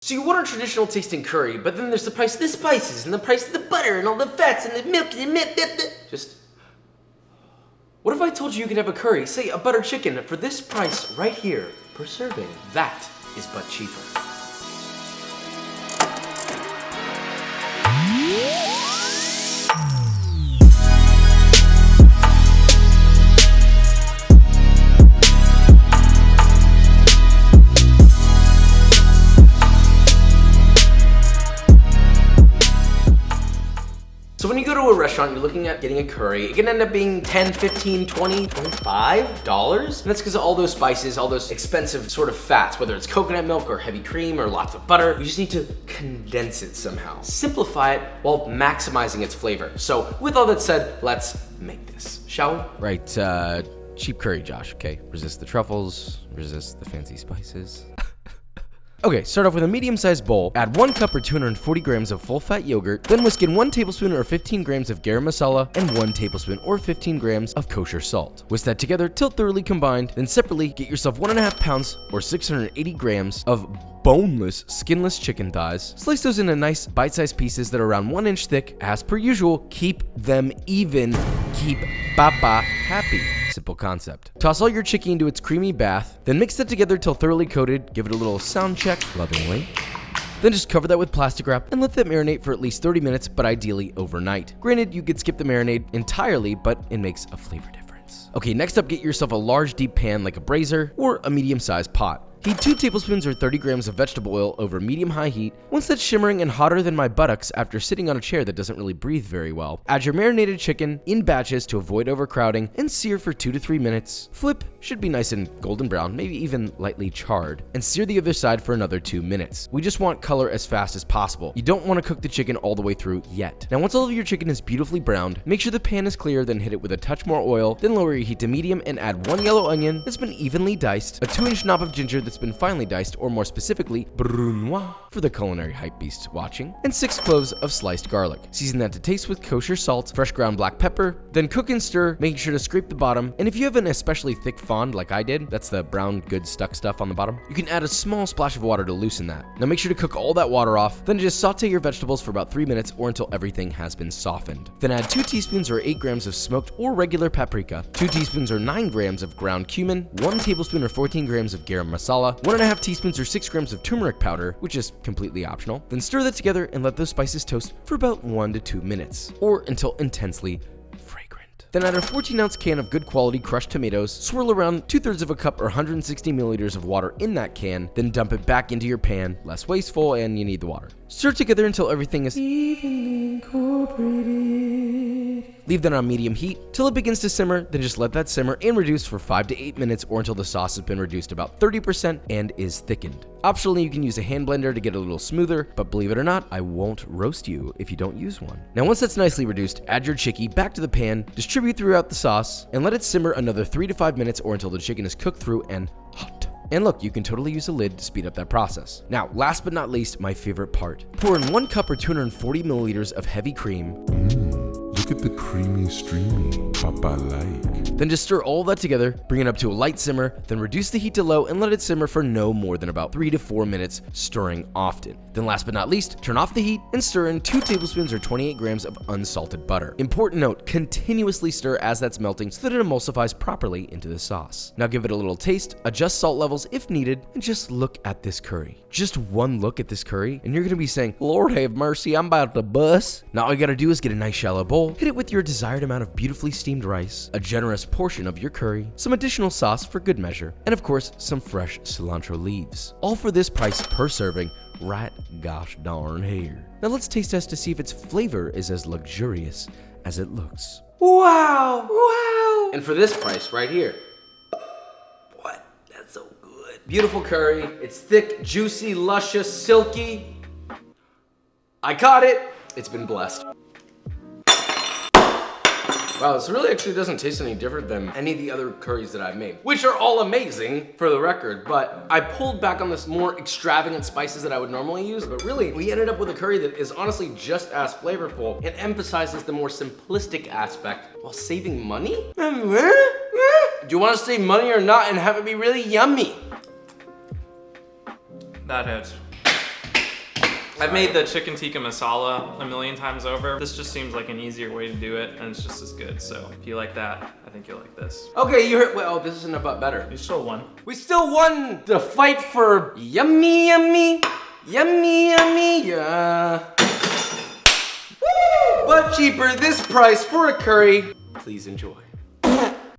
So you want a traditional tasting curry, but then there's the price of the spices, and the price of the butter, and all the fats, and the milk, and just... What if I told you could have a curry, say a butter chicken, for this price right here, per serving? That is but cheaper. So when you go to a restaurant, you're looking at getting a curry, it can end up being $10, $15, $20, $25. And that's because of all those spices, all those expensive sort of fats, whether it's coconut milk or heavy cream or lots of butter. You just need to condense it somehow. Simplify it while maximizing its flavor. So with all that said, let's make this, shall we? Right, cheap curry, Josh, okay? Resist the truffles, resist the fancy spices. Okay, start off with a medium-sized bowl. Add 1 cup or 240 grams of full-fat yogurt, then whisk in 1 tablespoon or 15 grams of garam masala and 1 tablespoon or 15 grams of kosher salt. Whisk that together till thoroughly combined, then separately get yourself 1.5 pounds or 680 grams of boneless, skinless chicken thighs. Slice those into nice bite-sized pieces that are around 1 inch thick. As per usual, keep them even. Keep Papa happy. Simple concept. Toss all your chicken into its creamy bath, then mix that together till thoroughly coated. Give it a little sound check, lovingly. Then just cover that with plastic wrap and let that marinate for at least 30 minutes, but ideally overnight. Granted, you could skip the marinade entirely, but it makes a flavor difference. Okay, next up, get yourself a large deep pan like a brazier or a medium-sized pot. Heat 2 tablespoons or 30 grams of vegetable oil over medium-high heat. Once that's shimmering and hotter than my buttocks after sitting on a chair that doesn't really breathe very well, add your marinated chicken in batches to avoid overcrowding and sear for 2 to 3 minutes. Flip, should be nice and golden brown, maybe even lightly charred, and sear the other side for another 2 minutes. We just want color as fast as possible. You don't want to cook the chicken all the way through yet. Now once all of your chicken is beautifully browned, make sure the pan is clear, then hit it with a touch more oil, then lower your heat to medium and add 1 yellow onion that's been evenly diced, a 2-inch knob of ginger that's been finely diced, or more specifically, brunoise for the culinary hype beasts watching, and 6 cloves of sliced garlic. Season that to taste with kosher salt, fresh ground black pepper, then cook and stir, making sure to scrape the bottom, and if you have an especially thick fond like I did, that's the brown good stuck stuff on the bottom, you can add a small splash of water to loosen that. Now make sure to cook all that water off, then just saute your vegetables for about 3 minutes or until everything has been softened. Then add 2 teaspoons or 8 grams of smoked or regular paprika, 2 teaspoons or 9 grams of ground cumin, 1 tablespoon or 14 grams of garam masala, 1.5 teaspoons or 6 grams of turmeric powder, which is completely optional. Then stir that together and let those spices toast for about 1 to 2 minutes, or until intensely fragrant. Then add a 14-ounce can of good quality crushed tomatoes, swirl around 2/3 of a cup or 160 milliliters of water in that can, then dump it back into your pan, less wasteful and you need the water. Stir together until everything is evenly incorporated. Leave that on medium heat till it begins to simmer, then just let that simmer and reduce for 5 to 8 minutes or until the sauce has been reduced about 30% and is thickened. Optionally, you can use a hand blender to get a little smoother, but believe it or not, I won't roast you if you don't use one. Now once that's nicely reduced, add your chicky back to the pan, distribute throughout the sauce, and let it simmer another 3 to 5 minutes or until the chicken is cooked through and hot. And look, you can totally use a lid to speed up that process. Now, last but not least, my favorite part. Pour in 1 cup or 240 milliliters of heavy cream. Look at the creamy, streamy, Papa like. Then just stir all that together, bring it up to a light simmer, then reduce the heat to low and let it simmer for no more than about 3 to 4 minutes, stirring often. Then last but not least, turn off the heat and stir in 2 tablespoons or 28 grams of unsalted butter. Important note, continuously stir as that's melting so that it emulsifies properly into the sauce. Now give it a little taste, adjust salt levels if needed, and just look at this curry. Just one look at this curry, and you're gonna be saying, Lord have mercy, I'm about to bust. Now all you gotta do is get a nice shallow bowl, hit it with your desired amount of beautifully steamed rice, a generous portion of your curry, some additional sauce for good measure, and of course, some fresh cilantro leaves. All for this price per serving, right gosh darn here. Now let's taste test to see if its flavor is as luxurious as it looks. Wow, wow. And for this price right here. What? That's so good. Beautiful curry. It's thick, juicy, luscious, silky. I caught it. It's been blessed. Wow, this really actually doesn't taste any different than any of the other curries that I've made, which are all amazing for the record, but I pulled back on this more extravagant spices that I would normally use, but really we ended up with a curry that is honestly just as flavorful and emphasizes the more simplistic aspect while saving money? Do you want to save money or not and have it be really yummy? That hurts. I've made the chicken tikka masala a million times over. This just seems like an easier way to do it, and it's just as good. So if you like that, I think you'll like this. Okay, you heard, well, this isn't about better. You still won. We still won the fight for yummy, yummy, yummy, yummy, yeah. Woo! But cheaper, this price for a curry. Please enjoy.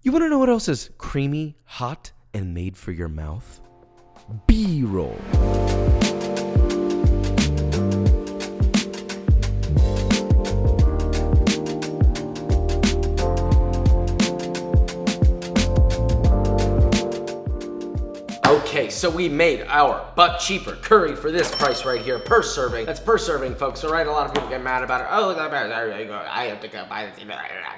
You wanna know what else is creamy, hot, and made for your mouth? B-roll. Okay, so we made our but cheaper curry for this price right here per serving. That's per serving, folks. So right, a lot of people get mad about it. Oh, look at that! I have to go buy this.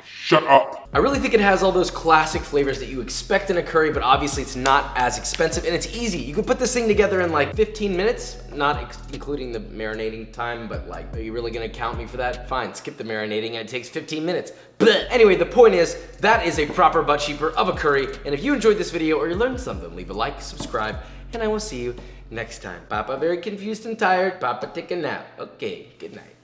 Shut up. I really think it has all those classic flavors that you expect in a curry, but obviously it's not as expensive and it's easy. You can put this thing together in like 15 minutes, not including the marinating time, but like, are you really gonna count me for that? Fine, skip the marinating and it takes 15 minutes. But anyway, the point is, that is a proper but cheaper of a curry. And if you enjoyed this video or you learned something, leave a like, subscribe, and I will see you next time. Papa very confused and tired. Papa take a nap. Okay, good night.